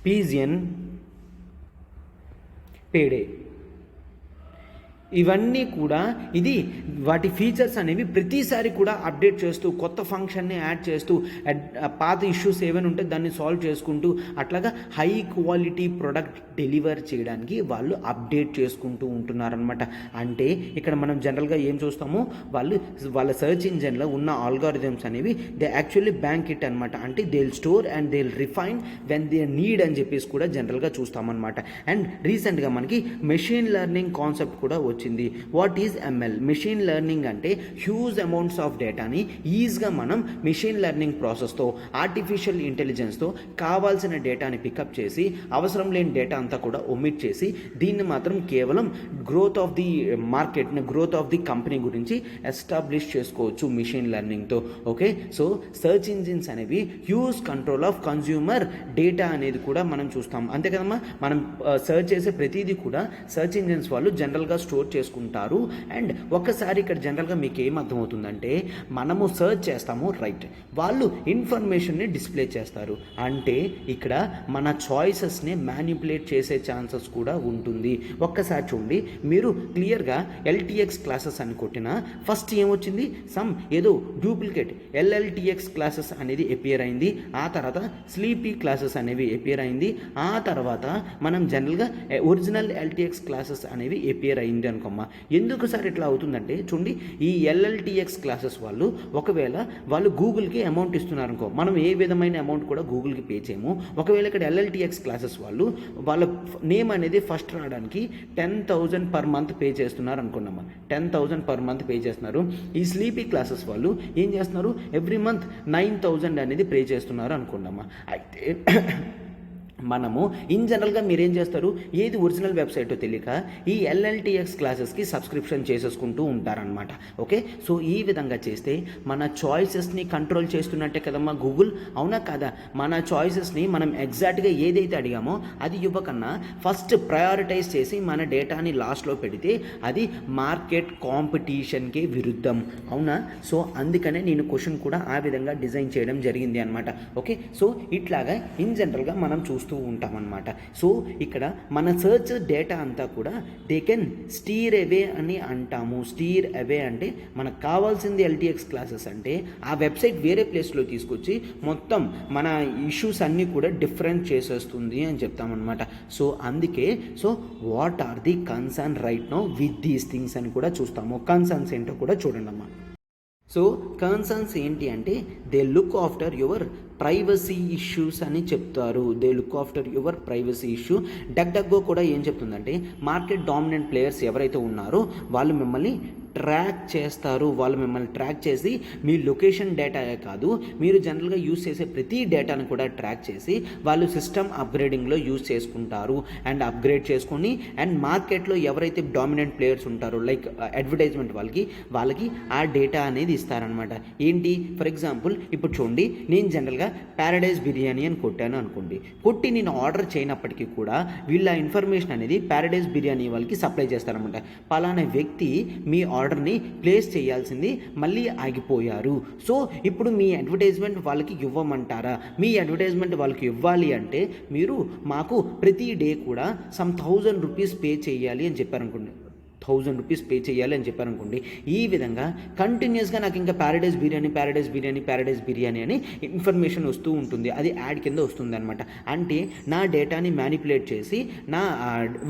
pigeon, payday, ఇవన్నీ కూడా ఇది వాటి ఫీచర్స్ అనేవి ప్రతిసారి కూడా అప్డేట్ చేస్తూ కొత్త ఫంక్షన్ని యాడ్ చేస్తూ పాత ఇష్యూస్ ఏమైనా ఉంటే దాన్ని సాల్వ్ చేసుకుంటూ అట్లాగా హై క్వాలిటీ ప్రొడక్ట్ డెలివర్ చేయడానికి వాళ్ళు అప్డేట్ చేసుకుంటూ ఉంటున్నారనమాట. అంటే ఇక్కడ మనం జనరల్గా ఏం చూస్తామో వాళ్ళ సర్చ్ ఇంజిన్లో ఉన్న ఆల్గారిథమ్స్ అనేవి దే యాక్చువల్లీ బ్యాంక్ ఇట్ అనమాట. అంటే they will store and they will refine when they need అని చెప్పేసి కూడా జనరల్గా చూస్తామన్నమాట. అండ్ రీసెంట్గా మనకి మెషిన్ లెర్నింగ్ కాన్సెప్ట్ కూడా వచ్చింది. What is ML? Machine learning అంటే హ్యూజ్ అమౌంట్స్ ఆఫ్ డేటాని ఈజీగా మనం మెషిన్ లెర్నింగ్ ప్రాసెస్తో, ఆర్టిఫిషియల్ ఇంటెలిజెన్స్తో కావాల్సిన డేటాని పికప్ చేసి అవసరం లేని డేటా అంతా కూడా ఒమిట్ చేసి దీన్ని మాత్రం కేవలం గ్రోత్ ఆఫ్ ది మార్కెట్ని, గ్రోత్ ఆఫ్ ది కంపెనీ గురించి ఎస్టాబ్లిష్ చేసుకోవచ్చు మెషిన్ లెర్నింగ్తో. ఓకే, సో సర్చ్ ఇంజిన్స్ అనేవి huge control of consumer data అనేది కూడా మనం చూస్తాం. అంతే కదమ్మా, మనం సర్చ్ చేసే ప్రతిదీ కూడా సర్చ్ ఇంజిన్స్ వాళ్ళు జనరల్గా స్టోర్ చేసుకుంటారు. అండ్ ఒక్కసారి ఇక్కడ జనరల్గా మీకు ఏం అర్థమవుతుందంటే, మనము సర్చ్ చేస్తాము, రైట్, వాళ్ళు ఇన్ఫర్మేషన్ని డిస్ప్లే చేస్తారు. అంటే ఇక్కడ మన చాయిసెస్ని మ్యానిపులేట్ చేసే ఛాన్సెస్ కూడా ఉంటుంది. ఒక్కసారి చూడండి, మీరు క్లియర్గా ఎల్టీఎక్స్ క్లాసెస్ అని కొట్టినా ఫస్ట్ ఏమొచ్చింది, సమ్ ఏదో డూప్లికేట్ ఎల్ఎల్టీఎక్స్ క్లాసెస్ అనేది ఎపియర్ అయింది. ఆ తర్వాత స్లీపీ క్లాసెస్ అనేవి ఎపియర్ అయింది. ఆ తర్వాత మనం జనరల్గా ఒరిజినల్ ఎల్టీఎక్స్ క్లాసెస్ అనేవి ఎపియర్ అయింది అనుకోమ్మా. ఎందుకు సార్ ఇట్లా అవుతుందంటే చూడండి, ఈ ఎల్ఎల్టీఎక్స్ క్లాసెస్ వాళ్ళు ఒకవేళ వాళ్ళు గూగుల్కి అమౌంట్ ఇస్తున్నారు అనుకో, మనం ఏ విధమైన అమౌంట్ కూడా గూగుల్కి పే చేయము. ఒకవేళ ఇక్కడ ఎల్ఎల్టీఎక్స్ క్లాసెస్ వాళ్ళు వాళ్ళ నేమ్ అనేది ఫస్ట్ రావడానికి 10,000 పర్ మంత్ పే చేస్తున్నారు అనుకున్నామా, 10,000 పర్ మంత్ పే చేస్తున్నారు. ఈ స్లీపీ క్లాసెస్ వాళ్ళు ఏం చేస్తున్నారు, ఎవ్రీ మంత్ 9,000 అనేది పే చేస్తున్నారు అనుకున్నామా. అయితే మనము ఇన్ జనరల్గా మీరేం చేస్తారు, ఏది ఒరిజినల్ వెబ్సైటో తెలియక ఈ ఎల్ఎల్టీఎక్స్ క్లాసెస్కి సబ్స్క్రిప్షన్ చేసేసుకుంటూ ఉంటారనమాట. ఓకే, సో ఈ విధంగా చేస్తే మన చాయిసెస్ని కంట్రోల్ చేస్తున్నట్టే కదమ్మా గూగుల్, అవునా కాదా? మన చాయిసెస్ని మనం ఎగ్జాక్ట్గా ఏదైతే అడిగామో అది ఇవ్వకన్నా ఫస్ట్ ప్రయారిటైజ్ చేసి మన డేటాని లాస్ట్లో పెడితే అది మార్కెట్ కాంపిటీషన్కి విరుద్ధం, అవునా? సో అందుకనే నేను క్వశ్చన్ కూడా ఆ విధంగా డిజైన్ చేయడం జరిగింది అనమాట. ఓకే, సో ఇట్లాగా ఇన్ జనరల్గా మనం చూస్తూ ఉంటామన్నమాట. సో ఇక్కడ మన సర్చ్ డేటా అంతా కూడా దే కెన్ స్టీర్ అవే అని అంటాము. స్టీర్ అవే అంటే మనకు కావాల్సింది ఎల్టీఎక్స్ క్లాసెస్ అంటే ఆ వెబ్సైట్ వేరే ప్లేస్లో తీసుకొచ్చి మొత్తం మన ఇష్యూస్ అన్నీ కూడా డిఫరెంట్ చేసేస్తుంది అని చెప్తామన్నమాట. సో అందుకే so what are the concern right now with these things అని కూడా చూస్తాము. కన్సర్న్స్ ఏంటో కూడా చూడండి అమ్మా. సో కన్సర్న్స్ ఏంటి అంటే they look after your privacy issues అని చెప్తారు. They look after your privacy issue. DuckDuckGo కూడా ఏం చెప్తుందంటే మార్కెట్ డామినెంట్ ప్లేయర్స్ ఎవరైతే ఉన్నారో వాళ్ళు మిమ్మల్ని ట్రాక్ చేస్తారు. వాళ్ళు మిమ్మల్ని ట్రాక్ చేసి మీ లొకేషన్ డేటాయే కాదు, మీరు జనరల్గా యూజ్ చేసే ప్రతి డేటాను కూడా ట్రాక్ చేసి వాళ్ళు సిస్టమ్ అప్గ్రేడింగ్లో యూజ్ చేసుకుంటారు. అండ్ అప్గ్రేడ్ చేసుకొని అండ్ మార్కెట్లో ఎవరైతే డామినెంట్ ప్లేయర్స్ ఉంటారో లైక్ అడ్వర్టైజ్మెంట్ వాళ్ళకి ఆ డేటా అనేది ఇస్తారనమాట. ఏంటి, ఫర్ ఎగ్జాంపుల్ ఇప్పుడు చూడండి, నేను జనరల్గా ప్యారడైజ్ బిర్యానీ అని కొట్టాను అనుకోండి, కొట్టి నేను ఆర్డర్ చేయనప్పటికీ కూడా వీళ్ళ ఇన్ఫర్మేషన్ అనేది ప్యారడైజ్ బిర్యానీ వాళ్ళకి సప్లై చేస్తారనమాట. పలానా వ్యక్తి మీ ఆర్డర్ని ప్లేస్ చేయాల్సింది మళ్ళీ ఆగిపోయారు. సో ఇప్పుడు మీ అడ్వర్టైజ్మెంట్ వాళ్ళకి ఇవ్వమంటారా? మీ అడ్వర్టైజ్మెంట్ వాళ్ళకి ఇవ్వాలి అంటే మీరు మాకు ప్రతి డే కూడా సమ్ 1,000 రూపీస్ పే చేయాలి అని చెప్పారనుకోండి, 1,000 రూపీస్ పే చేయాలి అని చెప్పారనుకోండి. ఈ విధంగా కంటిన్యూస్గా నాకు ఇంకా ప్యారడైజ్ బిర్యానీ అని ఇన్ఫర్మేషన్ వస్తూ ఉంటుంది. అది యాడ్ కింద వస్తుంది అనమాట. అంటే నా డేటాని మ్యానిపులేట్ చేసి నా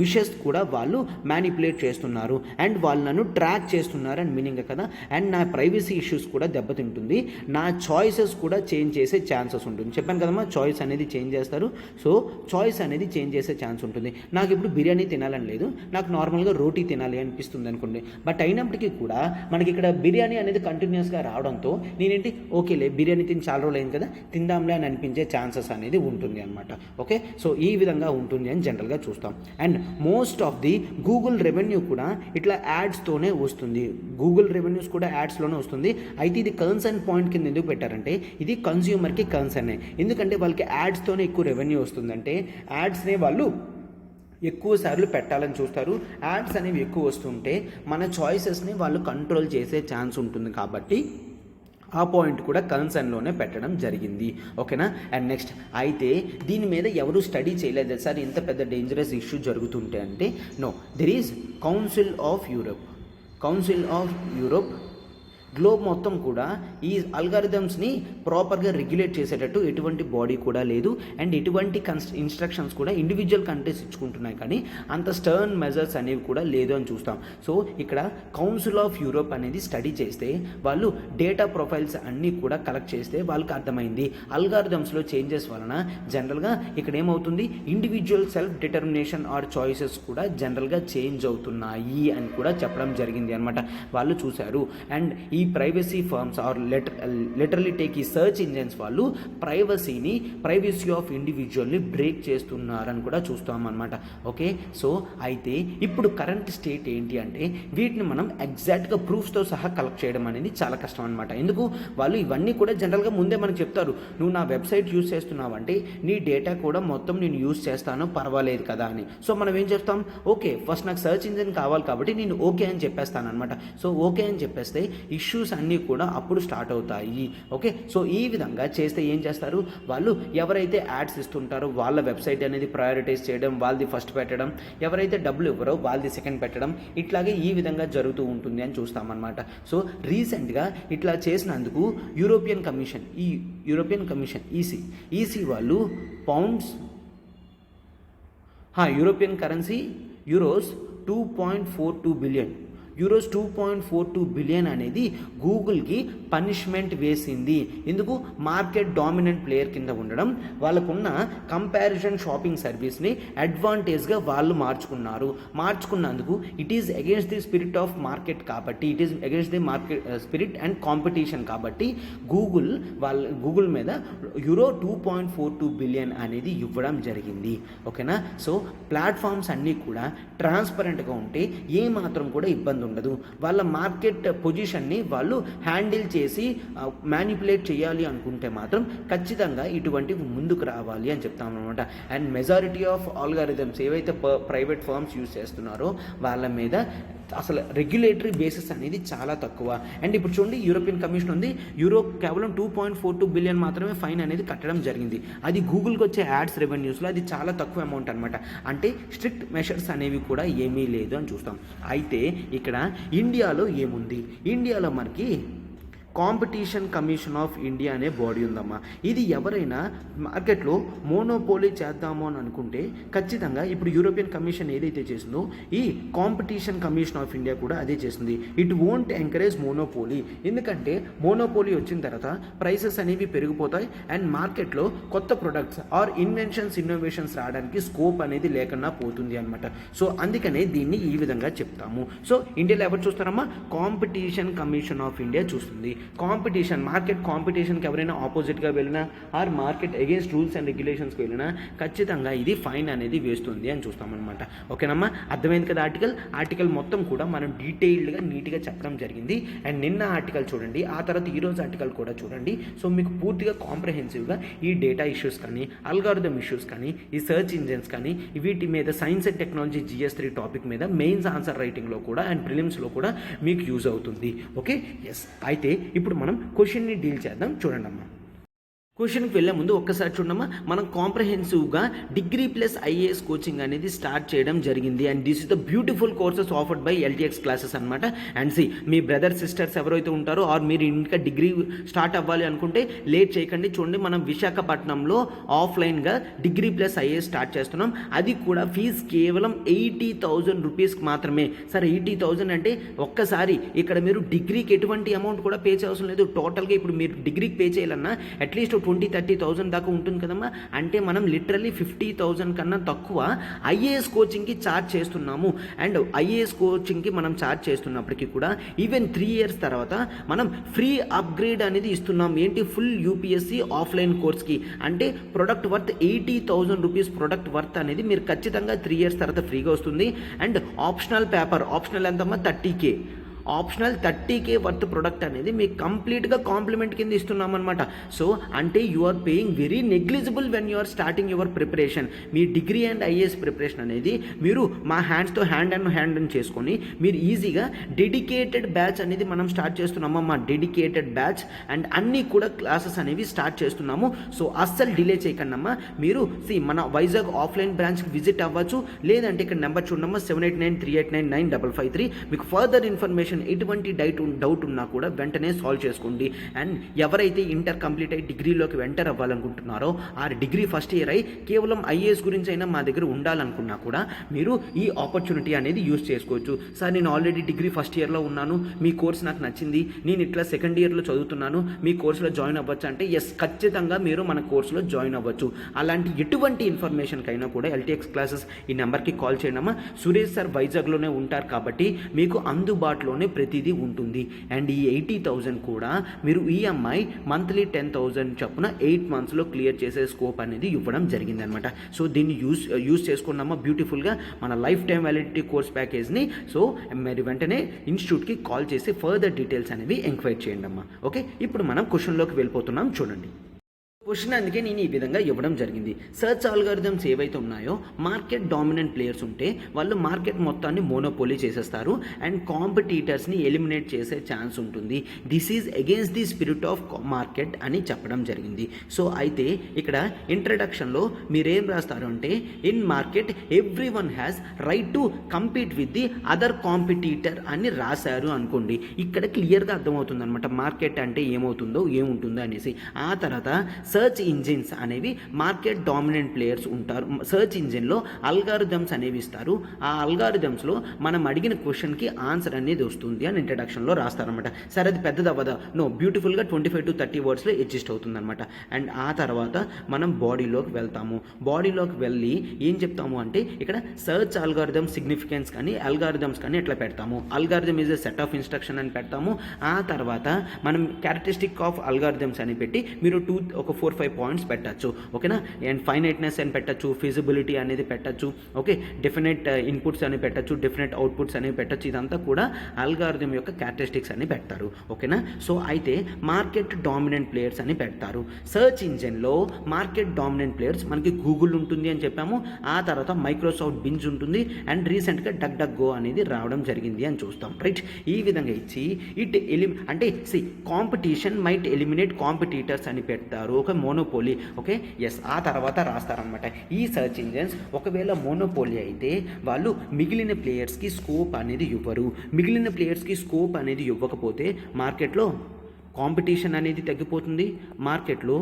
విషెస్ కూడా వాళ్ళు మ్యానిపులేట్ చేస్తున్నారు అండ్ వాళ్ళు నన్ను ట్రాక్ చేస్తున్నారు అని మీనింగ్ కదా. అండ్ నా ప్రైవసీ ఇష్యూస్ కూడా దెబ్బతింటుంది, నా చాయిసెస్ కూడా చేంజ్ చేసే ఛాన్సెస్ ఉంటుంది. చెప్పాను కదమ్మా, చాయిస్ అనేది చేంజ్ చేస్తారు. సో చాయిస్ అనేది చేంజ్ చేసే ఛాన్స్ ఉంటుంది. నాకు ఇప్పుడు బిర్యానీ తినాలని లేదు, నాకు నార్మల్గా రోటీ తినాలి అనిపిస్తుంది అనుకోండి. బట్ అయినప్పటికీ కూడా మనకి ఇక్కడ బిర్యానీ అనేది కంటిన్యూస్గా రావడంతో నేనేంటి ఓకేలే బిర్యానీ తిని చాలా రోజులు అయింది కదా తిందాంలే అని అనిపించే ఛాన్సెస్ అనేది ఉంటుంది అనమాట. ఓకే, సో ఈ విధంగా ఉంటుంది అని జనరల్గా చూస్తాం. And most of the Google revenue కూడా ఇట్లా యాడ్స్తోనే వస్తుంది. గూగుల్ రెవెన్యూస్ కూడా యాడ్స్లోనే వస్తుంది. అయితే ఇది కన్సర్న్ పాయింట్ కింద ఎందుకు పెట్టారంటే ఇది కన్స్యూమర్కి కన్సర్నే. ఎందుకంటే వాళ్ళకి యాడ్స్తోనే ఎక్కువ రెవెన్యూ వస్తుందంటే యాడ్స్నే వాళ్ళు ఎక్కువ సార్లు పెట్టాలని చూస్తారు. యాడ్స్ అనేవి ఎక్కువ వస్తుంటే మన చాయిసెస్ని వాళ్ళు కంట్రోల్ చేసే ఛాన్స్ ఉంటుంది. కాబట్టి ఆ పాయింట్ కూడా కన్సర్న్లోనే పెట్టడం జరిగింది. ఓకేనా. అండ్ నెక్స్ట్ అయితే దీని మీద ఎవరు స్టడీ చేయలేదు సార్ ఇంత పెద్ద డేంజరస్ ఇష్యూ జరుగుతుంటే అంటే no, there is Council of Europe globe మొత్తం కూడా ఈ అల్గారిథమ్స్ని ప్రాపర్గా రెగ్యులేట్ చేసేటట్టు ఎటువంటి బాడీ కూడా లేదు అండ్ ఎటువంటి ఇన్స్ట్రక్షన్స్ కూడా ఇండివిజువల్ కంట్రీస్ ఇచ్చుకుంటున్నాయి, కానీ అంత స్టర్న్ మెజర్స్ అనేవి కూడా లేదు అని చూస్తాం. సో ఇక్కడ కౌన్సిల్ ఆఫ్ యూరోప్ అనేది స్టడీ చేస్తే వాళ్ళు డేటా ప్రొఫైల్స్ అన్నీ కూడా కలెక్ట్ చేస్తే వాళ్ళకి అర్థమైంది అల్గారిథమ్స్లో చేంజెస్ వలన జనరల్గా ఇక్కడ ఏమవుతుంది, individual self determination or choices కూడా జనరల్గా చేంజ్ అవుతున్నాయి అని కూడా చెప్పడం జరిగింది అనమాట. వాళ్ళు చూశారు. అండ్ ఈ privacy firms are literally take ఈ సర్చ్ ఇంజన్స్ వాళ్ళు ప్రైవసీ ఆఫ్ ఇండివిజువల్ని బ్రేక్ చేస్తున్నారని కూడా చూస్తాం అనమాట. ఓకే, సో అయితే ఇప్పుడు కరెంట్ స్టేట్ ఏంటి అంటే వీటిని మనం ఎగ్జాక్ట్గా ప్రూఫ్స్తో సహా కలెక్ట్ చేయడం అనేది చాలా కష్టం అనమాట. ఎందుకు, వాళ్ళు ఇవన్నీ కూడా జనరల్గా ముందే మనకు చెప్తారు, నువ్వు నా వెబ్సైట్ యూజ్ చేస్తున్నావు అంటే నీ డేటా కూడా మొత్తం నేను యూజ్ చేస్తాను, పర్వాలేదు కదా అని. సో మనం ఏం చేస్తాం, ఓకే ఫస్ట్ నాకు సర్చ్ ఇంజిన్ కావాలి కాబట్టి నేను ఓకే అని చెప్పేస్తాను అనమాట. సో ఓకే అని చెప్పేస్తే ఇష్యూస్ అన్నీ కూడా అప్పుడు స్టార్ట్ అవుతాయి. ఓకే, సో ఈ విధంగా చేస్తే ఏం చేస్తారు, వాళ్ళు ఎవరైతే యాడ్స్ ఇస్తుంటారో వాళ్ళ వెబ్సైట్ అనేది ప్రయారిటైజ్ చేయడం, వాళ్ళది ఫస్ట్ పెట్టడం, ఎవరైతే డబ్బులు ఇవ్వరో వాళ్ళది సెకండ్ పెట్టడం, ఇట్లాగే ఈ విధంగా జరుగుతూ ఉంటుంది అని చూస్తామన్నమాట. సో రీసెంట్గా ఇట్లా చేసినందుకు యూరోపియన్ కమిషన్ ఈసీ వాళ్ళు pounds European currency euros 2.42 billion అనేది గూగుల్కి పనిష్మెంట్ వేసింది. ఎందుకు, మార్కెట్ డామినెంట్ ప్లేయర్ కింద ఉండడం, వాళ్ళకున్న కంపారిజన్ షాపింగ్ సర్వీస్ని అడ్వాంటేజ్గా వాళ్ళు మార్చుకున్నందుకు it is against the spirit of market కాబట్టి, it is against the market spirit and competition కాబట్టి గూగుల్ మీద యూరో 2.42 బిలియన్ అనేది ఇవ్వడం జరిగింది. ఓకేనా, సో ప్లాట్ఫామ్స్ అన్నీ కూడా ట్రాన్స్పరెంట్గా ఉంటే ఏ మాత్రం కూడా ఇబ్బంది ఉండదు. వాళ్ళ మార్కెట్ పొజిషన్ని వాళ్ళు హ్యాండిల్ చేసి మ్యానిపులేట్ చేయాలి అనుకుంటే మాత్రం ఖచ్చితంగా ఇటువంటివి ముందుకు రావాలి అని చెప్తాం అనమాట. అండ్ మెజారిటీ ఆఫ్ ఆల్గారిథమ్స్ ఏవైతే ప్రైవేట్ ఫర్మ్స్ యూజ్ చేస్తున్నారో వాళ్ళ మీద అసలు రెగ్యులేటరీ బేసిస్ అనేది చాలా తక్కువ. అండ్ ఇప్పుడు చూడండి, యూరోపియన్ కమిషన్ ఉంది, కేవలం 2.42 బిలియన్ మాత్రమే ఫైన్ అనేది కట్టడం జరిగింది. అది గూగుల్కి వచ్చే యాడ్స్ రెవెన్యూస్లో అది చాలా తక్కువ అమౌంట్ అనమాట. అంటే స్ట్రిక్ట్ మెషర్స్ అనేవి కూడా ఏమీ లేదు అని చూస్తాం. అయితే ఇక్కడ ఇండియాలో ఏముంది, ఇండియాలో మనకి కాంపిటీషన్ కమిషన్ ఆఫ్ ఇండియా అనే బాడీ ఉందమ్మా. ఇది ఎవరైనా మార్కెట్లో మోనోపోలీ చేద్దాము అని అనుకుంటే ఖచ్చితంగా ఇప్పుడు యూరోపియన్ కమిషన్ ఏదైతే చేసిందో ఈ కాంపిటీషన్ కమిషన్ ఆఫ్ ఇండియా కూడా అదే చేస్తుంది. ఇట్ వోంట్ ఎంకరేజ్ మోనోపోలీ, ఎందుకంటే మోనోపోలీ వచ్చిన తర్వాత ప్రైసెస్ అనేవి పెరిగిపోతాయి అండ్ మార్కెట్లో కొత్త ప్రొడక్ట్స్ ఆర్ ఇన్నోవేషన్స్ రావడానికి స్కోప్ అనేది లేకుండా పోతుంది అనమాట. సో అందుకనే దీన్ని ఈ విధంగా చెప్తాము. సో ఇండియాలో ఎవరు చూస్తారమ్మా, కాంపిటీషన్ కమిషన్ ఆఫ్ ఇండియా చూస్తుంది. మార్కెట్ కాంపిటీషన్కి ఎవరైనా ఆపోజిట్గా వెళ్ళినా or market against rules and రెగ్యులేషన్స్కి వెళ్ళినా ఖచ్చితంగా ఇది ఫైన్ అనేది వేస్తుంది అని చూస్తామన్నమాట. ఓకేనమ్మా, అర్థమైంది కదా. ఆర్టికల్ మొత్తం కూడా మనం డీటెయిల్డ్గా నీట్గా చెప్పడం జరిగింది. అండ్ నిన్న ఆర్టికల్ చూడండి, ఆ తర్వాత ఈరోజు ఆర్టికల్ కూడా చూడండి. సో మీకు పూర్తిగా కాంప్రహెన్సివ్గా ఈ డేటా ఇష్యూస్ కానీ, అల్గారిథమ్ ఇష్యూస్ కానీ, ఈ సెర్చ్ ఇంజిన్స్ కానీ, వీటి మీద science and technology GS3 topic మీద మెయిన్స్ ఆన్సర్ రైటింగ్లో కూడా అండ్ ప్రిలిమ్స్లో కూడా మీకు యూజ్ అవుతుంది. Okay, yes. అయితే ఇప్పుడు మనం క్వశ్చన్ని డీల్ చేద్దాం. చూడండి అమ్మా, క్వశ్చన్కి వెళ్ళే ముందు ఒక్కసారి చూడమ్మా, మనం కాంప్రహెన్సివ్గా డిగ్రీ ప్లస్ IAS కోచింగ్ అనేది స్టార్ట్ చేయడం జరిగింది. And this is the beautiful courses offered by LTX classes అనమాట. అండ్ మీ బ్రదర్ సిస్టర్స్ ఎవరైతే ఉంటారో ఆర్ మీరు ఇంకా డిగ్రీ స్టార్ట్ అవ్వాలి అనుకుంటే లేట్ చేయకండి. చూడండి, మనం విశాఖపట్నంలో ఆఫ్లైన్గా డిగ్రీ ప్లస్ IAS స్టార్ట్ చేస్తున్నాం. అది కూడా ఫీజు కేవలం 80,000 రూపీస్కి మాత్రమే. సరే, 80,000 అంటే ఒక్కసారి ఇక్కడ మీరు డిగ్రీకి ఎటువంటి అమౌంట్ కూడా పే చేయవలసిన లేదు. టోటల్గా ఇప్పుడు మీరు డిగ్రీకి పే చేయాలన్నా అట్లీస్ట్ 20,000-30,000 దాకా ఉంటుంది కదమ్మా. అంటే మనం లిటరల్లీ 50,000 కన్నా తక్కువ IAS కోచింగ్కి ఛార్జ్ చేస్తున్నాము. అండ్ IAS కోచింగ్కి మనం ఛార్జ్ చేస్తున్నప్పటికీ కూడా ఈవెన్ 3 years తర్వాత మనం ఫ్రీ అప్గ్రేడ్ అనేది ఇస్తున్నాం. ఏంటి, ఫుల్ UPSC ఆఫ్లైన్ కోర్స్కి. అంటే product worth 80,000 rupees product worth అనేది మీరు ఖచ్చితంగా 3 years తర్వాత ఫ్రీగా వస్తుంది. అండ్ ఆప్షనల్ ఎంతమ్మా, 30K. Optional 30K worth product అనేది మీకు కంప్లీట్గా కాంప్లిమెంట్ కింద ఇస్తున్నామన్నమాట. సో అంటే you are paying very negligible when you are starting your preparation. మీ డిగ్రీ అండ్ IAS ప్రిపరేషన్ అనేది మీరు మా హ్యాండ్స్తో హ్యాండ్ చేసుకొని మీరు ఈజీగా డెడికేటెడ్ బ్యాచ్ అనేది మనం స్టార్ట్ చేస్తున్నాము. మా డెడికేటెడ్ బ్యాచ్ అండ్ అన్నీ కూడా క్లాసెస్ అనేవి స్టార్ట్ చేస్తున్నాము. సో అస్సలు డిలే చేయకండి అమ్మా. మీరు మన వైజాగ్ ఆఫ్లైన్ బ్రాంచ్కి విజిట్ అవ్వచ్చు, లేదంటే ఇక్కడ నెంబర్ చూడమ్మా 7893899553. మీకు ఫర్దర్ ఇన్ఫర్మేషన్ క్వశ్చన్ ఎటువంటి డౌట్ ఉన్నా కూడా వెంటనే సాల్వ్ చేసుకోండి. అండ్ ఎవరైతే ఇంటర్ కంప్లీట్ అయ్యి డిగ్రీలోకి ఎంటర్ అవ్వాలనుకుంటున్నారో ఆ డిగ్రీ ఫస్ట్ ఇయర్ అయ్యి కేవలం ఐఏఎస్ గురించి అయినా మా దగ్గర ఉండాలనుకున్నా కూడా మీరు ఈ ఆపర్చునిటీ అనేది యూస్ చేసుకోవచ్చు. సార్ నేను ఆల్రెడీ డిగ్రీ ఫస్ట్ ఇయర్లో ఉన్నాను, మీ కోర్స్ నాకు నచ్చింది, నేను ఇట్లా సెకండ్ ఇయర్లో చదువుతున్నాను, మీ కోర్సులో జాయిన్ అవ్వచ్చు అంటే ఎస్, ఖచ్చితంగా మీరు మన కోర్సులో జాయిన్ అవ్వచ్చు. అలాంటి ఎటువంటి ఇన్ఫర్మేషన్కైనా కూడా ఎల్టీఎక్స్ క్లాసెస్ ఈ నెంబర్కి కాల్ చేయడమా. సురేష్ సార్ వైజాగ్లోనే ఉంటారు కాబట్టి మీకు అందుబాటులోనే ప్రతిదీ ఉంటుంది. అండ్ ఈ 80,000 కూడా మీరు ఈఎంఐ మంత్లీ 10,000 చొప్పున 8 మంత్స్లో క్లియర్ చేసే స్కోప్ అనేది ఇవ్వడం జరిగిందనమాట. సో దీన్ని యూజ్ చేసుకున్నామా బ్యూటిఫుల్గా మన లైఫ్ టైం వ్యాలిడిటీ కోర్స్ ప్యాకేజ్ని. సో మరి వెంటనే ఇన్స్టిట్యూట్కి కాల్ చేసి ఫర్దర్ డీటెయిల్స్ అనేవి ఎంక్వైరీ చేయండి అమ్మా. ఓకే, ఇప్పుడు మనం క్వశ్చన్లోకి వెళ్ళిపోతున్నాం. చూడండి, క్వశ్చన్ అందుకే నేను ఈ విధంగా ఇవ్వడం జరిగింది. సెర్చ్ ఆల్గారిథమ్స్ ఏవైతే ఉన్నాయో మార్కెట్ డామినెంట్ ప్లేయర్స్ ఉంటే వాళ్ళు మార్కెట్ మొత్తాన్ని మోనోపోలీ చేసేస్తారు అండ్ కాంపిటీటర్స్ని ఎలిమినేట్ చేసే ఛాన్స్ ఉంటుంది. This is against the spirit of market అని చెప్పడం జరిగింది. సో అయితే ఇక్కడ ఇంట్రడక్షన్లో మీరేం రాస్తారు అంటే in market every one has right to compete with the other competitor అని రాశారు అనుకోండి. ఇక్కడ క్లియర్గా అర్థమవుతుంది అనమాట మార్కెట్ అంటే ఏముంటుందో అనేసి. ఆ తర్వాత సర్చ్ ఇంజిన్స్ అనేవి మార్కెట్ డామినెంట్ ప్లేయర్స్ ఉంటారు. సర్చ్ ఇంజిన్లో అల్గారిథమ్స్ అనేవి ఇస్తారు. ఆ అల్గారిథమ్స్లో మనం అడిగిన క్వశ్చన్కి ఆన్సర్ అనేది వస్తుంది అని ఇంట్రడక్షన్లో రాస్తారనమాట. సరే అది పెద్దది అవ్వదా? నో, బ్యూటిఫుల్గా 25 to 30 వర్డ్స్లో అడ్జస్ట్ అవుతుందన్నమాట. అండ్ ఆ తర్వాత మనం బాడీలోకి వెళ్తాము. బాడీలోకి వెళ్ళి ఏం చెప్తాము అంటే ఇక్కడ సర్చ్ అల్గారిథమ్ సిగ్నిఫికెన్స్ కానీ అల్గారిథమ్స్ కానీ ఎట్లా పెడతాము. Algorithm is a set of instruction అని పెడతాము. ఆ తర్వాత మనం క్యారెక్టరిస్టిక్ ఆఫ్ అల్గారిథమ్స్ అని పెట్టి మీరు ఒక 4-5 పాయింట్స్ పెట్టచ్చు. ఓకేనా. అండ్ ఫైనైట్నెస్ అని పెట్టచ్చు, ఫిజిబిలిటీ అనేది పెట్టచ్చు. ఓకే, డెఫినెట్ ఇన్పుట్స్ అని పెట్టచ్చు, డెఫినెట్ అవుట్పుట్స్ అనేవి పెట్టచ్చు. ఇదంతా కూడా అల్గారిథమ్ యొక్క క్యారెక్టరిస్టిక్స్ అని పెడతారు. ఓకేనా. సో అయితే మార్కెట్ డామినెంట్ ప్లేయర్స్ అని పెడతారు. సర్చ్ ఇంజిన్లో మార్కెట్ డామినెంట్ ప్లేయర్స్ మనకి గూగుల్ ఉంటుంది అని చెప్పాము. ఆ తర్వాత మైక్రోసాఫ్ట్ బింజ్ ఉంటుంది అండ్ రీసెంట్గా డక్ గో అనేది రావడం జరిగింది అని చూస్తాం. రైట్, ఈ విధంగా ఇచ్చి అంటే కాంపిటీషన్ మైట్ ఎలిమినేట్ కాంపిటీటర్స్ అని పెడతారు. ఒక మోనోపోలీ. Okay, yes. ఆ తర్వాత రాస్తారనమాట ఈ సర్చ్ ఇంజిన్స్ ఒకవేళ మోనోపోలీ అయితే వాళ్ళు మిగిలిన ప్లేయర్స్కి స్కోప్ అనేది ఇవ్వరు. మిగిలిన ప్లేయర్స్కి స్కోప్ అనేది ఇవ్వకపోతే మార్కెట్లో కాంపిటీషన్ అనేది తగ్గిపోతుంది, మార్కెట్లో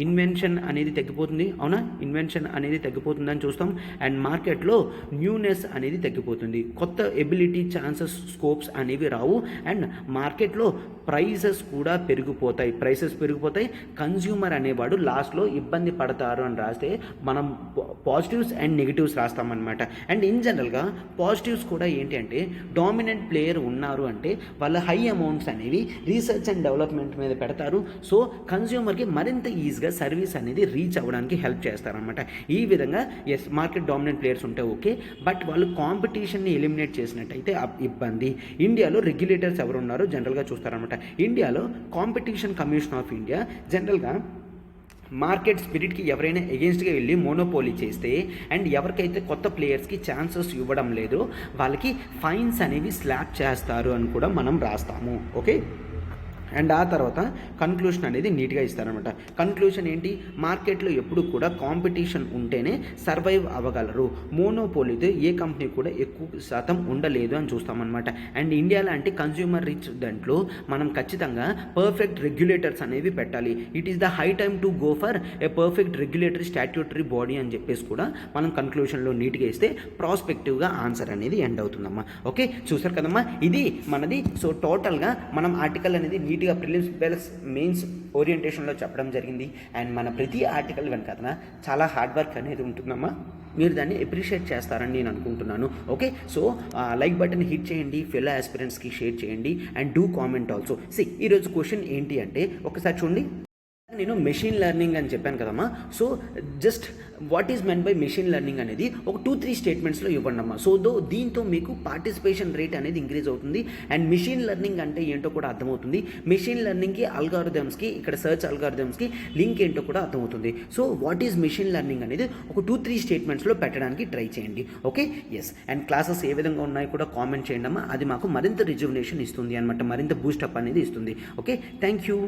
ఇన్వెన్షన్ అనేది తగ్గిపోతుంది. అవునా, ఇన్వెన్షన్ అనేది తగ్గిపోతుందని చూస్తాం. అండ్ మార్కెట్లో న్యూనెస్ అనేది తగ్గిపోతుంది, కొత్త ఎబిలిటీ, ఛాన్సెస్, స్కోప్స్ అనేవి రావు. అండ్ మార్కెట్లో ప్రైసెస్ కూడా పెరిగిపోతాయి. కన్జ్యూమర్ అనేవాడు లాస్ట్లో ఇబ్బంది పడతారు అని రాస్తే మనం పాజిటివ్స్ అండ్ నెగిటివ్స్ రాస్తామన్నమాట. అండ్ ఇన్ జనరల్గా పాజిటివ్స్ కూడా ఏంటి అంటే డామినెంట్ ప్లేయర్ ఉన్నారు అంటే వాళ్ళ హై అమౌంట్స్ అనేవి రీసెర్చ్ అండ్ డెవలప్మెంట్ మీద పెడతారు. సో కన్జ్యూమర్కి మరింత ఈజీగా సర్వీస్ అనేది రీచ్ అవ్వడానికి హెల్ప్ చేస్తారనమాట. ఈ విధంగా ఎస్, మార్కెట్ డామినెంట్ ప్లేయర్స్ ఉంటే ఓకే, బట్ వాళ్ళు కాంపిటీషన్ని ఎలిమినేట్ చేసినట్టయితే ఇబ్బంది. ఇండియాలో రెగ్యులేటర్స్ ఎవరు ఉన్నారో జనరల్గా చూస్తారనమాట. ఇండియాలో కాంపిటీషన్ కమిషన్ ఆఫ్ ఇండియా జనరల్గా మార్కెట్ స్పిరిట్కి ఎవరైనా ఎగెన్స్ట్గా వెళ్ళి మోనోపోలీ చేస్తే అండ్ ఎవరికైతే కొత్త ప్లేయర్స్కి ఛాన్సెస్ ఇవ్వడం లేదో వాళ్ళకి ఫైన్స్ అనేవి స్లాబ్ చేస్తారు అని కూడా మనం రాస్తాము. ఓకే, అండ్ ఆ తర్వాత కన్క్లూషన్ అనేది నీట్గా ఇస్తారనమాట. కన్క్లూషన్ ఏంటి, మార్కెట్లో ఎప్పుడు కూడా కాంపిటీషన్ ఉంటేనే సర్వైవ్ అవ్వగలరు. మోనోపోలీతో ఏ కంపెనీ కూడా ఎక్కువ శాతం ఉండలేదు అని చూస్తామన్నమాట. అండ్ ఇండియా లాంటి కన్జ్యూమర్ రిచ్ దాంట్లో మనం ఖచ్చితంగా పర్ఫెక్ట్ రెగ్యులేటర్స్ అనేవి పెట్టాలి. It is the high time to go for a perfect regulatory statutory body అని చెప్పేసి కూడా మనం కన్క్లూషన్లో నీట్గా ఇస్తే ప్రాస్పెక్టివ్గా ఆన్సర్ అనేది ఎండ్ అవుతుందమ్మా. ఓకే, చూసారు కదమ్మా, ఇది మనది. సో టోటల్గా మనం ఆర్టికల్ అనేది నీట్గా ప్రిలిమ్స్ ప్లస్ మెయిన్స్ ఓరియంటేషన్లో చెప్పడం జరిగింది. అండ్ మన ప్రతి ఆర్టికల్ వెనక చాలా హార్డ్ వర్క్ అనేది ఉంటుందమ్మా. మీరు దాన్ని అప్రిషియేట్ చేస్తారని నేను అనుకుంటున్నాను. Okay, so like button hit చేయండి, ఫెలో ఆస్పిరెంట్స్కి షేర్ చేయండి అండ్ డూ కామెంట్ ఆల్సో. ఈరోజు క్వశ్చన్ ఏంటి అంటే ఒకసారి చూడండి. నేను మెషిన్ లెర్నింగ్ అని చెప్పాను కదమ్మా. So just what is meant by machine learning అనేది ఒక 2-3 స్టేట్మెంట్స్లో ఇవ్వండి అమ్మా. సో దీంతో మీకు పార్టిసిపేషన్ రేట్ అనేది ఇంక్రీజ్ అవుతుంది అండ్ మెషిన్ లెర్నింగ్ అంటే ఏంటో కూడా అర్థమవుతుంది. మెషిన్ లెర్నింగ్కి అల్గారిథమ్స్కి, ఇక్కడ సర్చ్ అల్గారిథమ్స్కి లింక్ ఏంటో కూడా అర్థమవుతుంది. So what is machine learning అనేది ఒక 2-3 స్టేట్మెంట్స్లో పెట్టడానికి ట్రై చేయండి. Okay, yes. అండ్ క్లాసెస్ ఏ విధంగా ఉన్నాయో కూడా కామెంట్ చేయండి అమ్మా. అది మాకు మరింత రిజువనేషన్ ఇస్తుంది అనమాట, మరింత బూస్టప్ అనేది ఇస్తుంది. Okay, thank you.